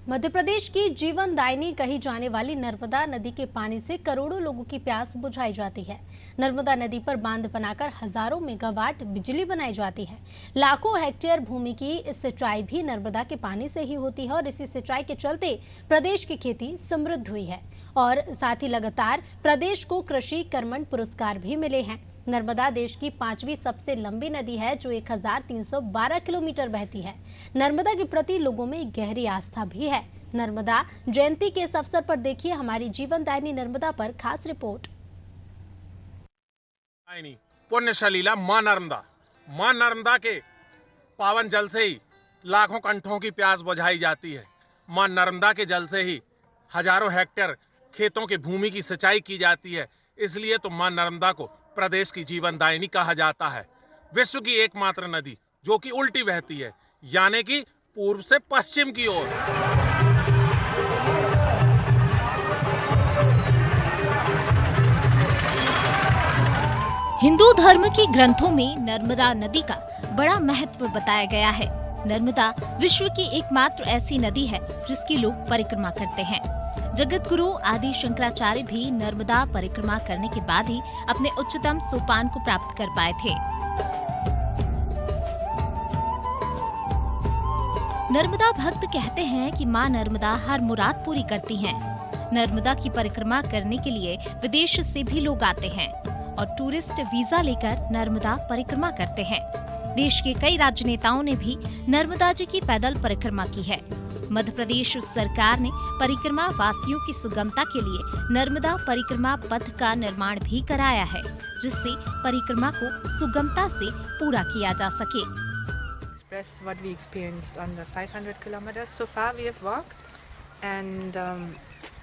मध्य प्रदेश की जीवनदायिनी कही जाने वाली नर्मदा नदी के पानी से करोड़ों लोगों की प्यास बुझाई जाती है। नर्मदा नदी पर बांध बनाकर हजारों मेगावाट बिजली बनाई जाती है। लाखों हेक्टेयर भूमि की सिंचाई भी नर्मदा के पानी से ही होती है और इसी सिंचाई के चलते प्रदेश की खेती समृद्ध हुई है और साथ ही लगातार प्रदेश को कृषि कर्मण पुरस्कार भी मिले हैं। नर्मदा देश की 5वीं सबसे लंबी नदी है जो 1312 किलोमीटर बहती है। नर्मदा के प्रति लोगों में गहरी आस्था भी है। नर्मदा जयंती के इस अवसर पर देखिए हमारी जीवनदायिनी नर्मदा पर खास रिपोर्ट। पुण्य सलीला मां नर्मदा के पावन जल से ही लाखों कंठों की प्यास बुझाई जाती है। मां नर्मदा के जल से ही हजारों हेक्टेयर खेतों की भूमि की सिंचाई की जाती है। इसलिए तो मां नर्मदा को प्रदेश की जीवनदायिनी कहा जाता है। विश्व की एकमात्र नदी जो कि उल्टी बहती है, यानी कि पूर्व से पश्चिम की ओर। हिंदू धर्म के ग्रंथों में नर्मदा नदी का बड़ा महत्व बताया गया है। नर्मदा विश्व की एकमात्र ऐसी नदी है जिसकी लोग परिक्रमा करते हैं। जगत गुरु आदि शंकराचार्य भी नर्मदा परिक्रमा करने के बाद ही अपने उच्चतम सोपान को प्राप्त कर पाए थे। नर्मदा भक्त कहते हैं कि मां नर्मदा हर मुराद पूरी करती हैं। नर्मदा की परिक्रमा करने के लिए विदेश से भी लोग आते हैं और टूरिस्ट वीजा लेकर नर्मदा परिक्रमा करते हैं। देश के कई राजनेताओं ने भी नर्मदा जी की पैदल परिक्रमा की है। मध्य प्रदेश सरकार ने परिक्रमा वासियों की सुगमता के लिए नर्मदा परिक्रमा पथ का निर्माण भी कराया है, जिससे परिक्रमा को सुगमता से पूरा किया जा सके। Express what we experienced on the 500 kilometers so far we have walked, and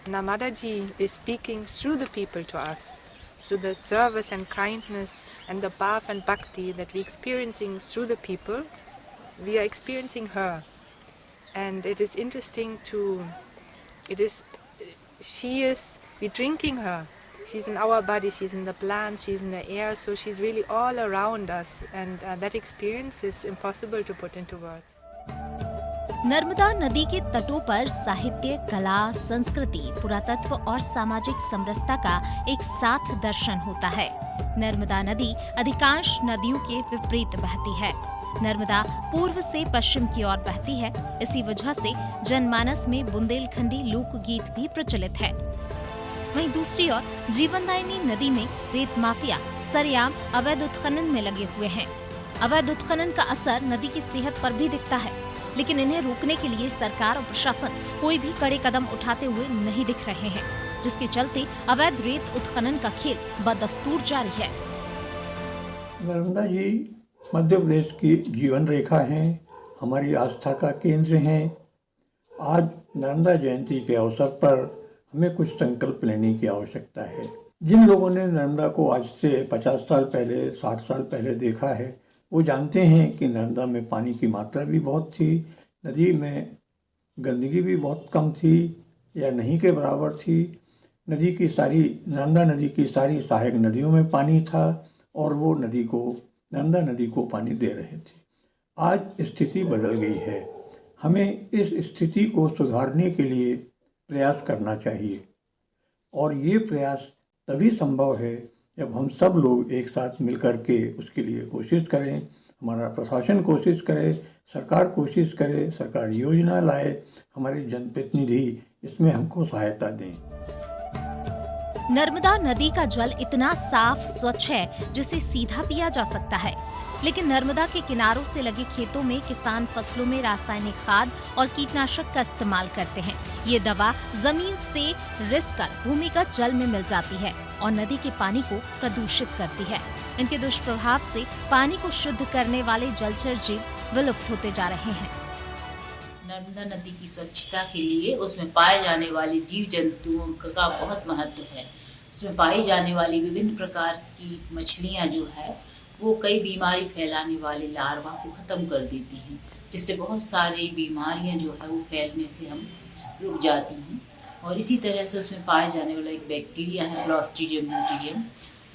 Narmada ji is speaking through the people to us. So the service and kindness and the bhav and bhakti that we're experiencing through the people, we are experiencing her. And it is interesting we're drinking her. She's in our body, she's in the plants, she's in the air, so she's really all around us. And that experience is impossible to put into words. Narmada नदी के तटों पर साहित्य, कला, संस्कृति, पुरातत्व और सामाजिक समरसता का एक साथ दर्शन होता है। नर्मदा नदी अधिकांश नदियों के विपरीत बहती है। नर्मदा पूर्व से पश्चिम की ओर बहती है। इसी वजह से जनमानस में बुंदेलखंडी लोकगीत भी प्रचलित है। वहीं दूसरी ओर जीवनदायिनी नदी में रेत माफिया सरेआम अवैध उत्खनन में लगे हुए हैं। अवैध उत्खनन का असर नदी की सेहत पर भी दिखता है, लेकिन इन्हें रोकने के लिए सरकार और प्रशासन कोई भी कड़े कदम उठाते हुए नहीं दिख रहे हैं, जिसके चलते अवैध रेत उत्खनन का खेल बदस्तूर जारी है। नर्मदा जी मध्य प्रदेश की जीवन रेखा हैं, हमारी आस्था का केंद्र हैं। आज नर्मदा जयंती के अवसर पर हमें कुछ संकल्प लेने की आवश्यकता है। जिन लोगों ने नर्मदा को आज से 50 साल पहले, 60 साल पहले देखा है, वो जानते हैं कि नर्मदा में पानी की मात्रा भी बहुत थी, नदी में गंदगी भी बहुत कम थी या नहीं के बराबर थी। नर्मदा नदी की सारी सहायक नदियों में पानी था और वो नर्मदा नदी को पानी दे रहे थे। आज स्थिति बदल गई है। हमें इस स्थिति को सुधारने के लिए प्रयास करना चाहिए और ये प्रयास तभी संभव है जब हम सब लोग एक साथ मिलकर के उसके लिए कोशिश करें। हमारा प्रशासन कोशिश करे, सरकार कोशिश करे, सरकार योजना लाए, हमारे जनप्रतिनिधि इसमें हमको सहायता दें। नर्मदा नदी का जल इतना साफ स्वच्छ है जिसे सीधा पिया जा सकता है, लेकिन नर्मदा के किनारों से लगे खेतों में किसान फसलों में रासायनिक खाद और कीटनाशक का इस्तेमाल करते हैं। ये दवा जमीन से रिसकर भूमिगत जल में मिल जाती है और नदी के पानी को प्रदूषित करती है। इनके दुष्प्रभाव से पानी को शुद्ध करने वाले जलचर जीव विलुप्त होते जा रहे हैं। नर्मदा नदी की स्वच्छता के लिए उसमें पाए जाने वाले जीव जंतुओं का बहुत महत्व है। इसमें पाई जाने वाली विभिन्न प्रकार की मछलियाँ जो है वो कई बीमारी फैलाने वाले लार्वा को ख़त्म कर देती हैं, जिससे बहुत सारी बीमारियां जो है वो फैलने से हम रुक जाती हैं। और इसी तरह से उसमें पाए जाने वाला एक बैक्टीरिया है क्लॉस्ट्रीडियम ब्यूटीरियम,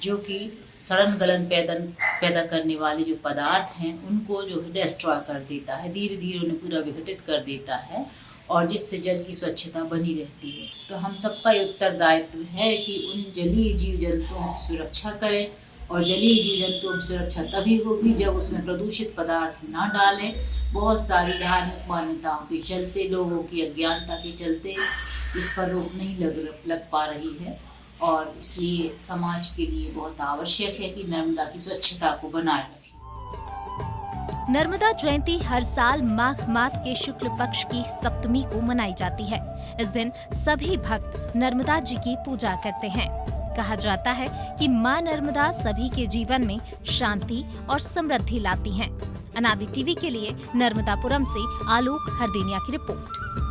जो कि सड़न गलन पैदा करने वाले जो पदार्थ हैं उनको जो है डिस्ट्रॉय कर देता है, धीरे धीरे उन्हें पूरा विघटित कर देता है और जिससे जल की स्वच्छता बनी रहती है। तो हम सबका ये उत्तरदायित्व है कि उन जलीय जीव जंतुओं की सुरक्षा करें, और जलीय जीव जंतुओं की सुरक्षा तभी होगी जब उसमें प्रदूषित पदार्थ ना डालें। बहुत सारी धार्मिक मान्यताओं के चलते, लोगों की अज्ञानता के चलते इस पर रोक नहीं लग पा रही है, और इसलिए समाज के लिए बहुत आवश्यक है कि नर्मदा की स्वच्छता को बनाए रखें। नर्मदा जयंती हर साल माघ मास के शुक्ल पक्ष की सप्तमी को मनाई जाती है। इस दिन सभी भक्त नर्मदा जी की पूजा करते हैं। कहा जाता है कि मां नर्मदा सभी के जीवन में शांति और समृद्धि लाती हैं। अनादि टीवी के लिए नर्मदापुरम से आलोक हरदिनिया की रिपोर्ट।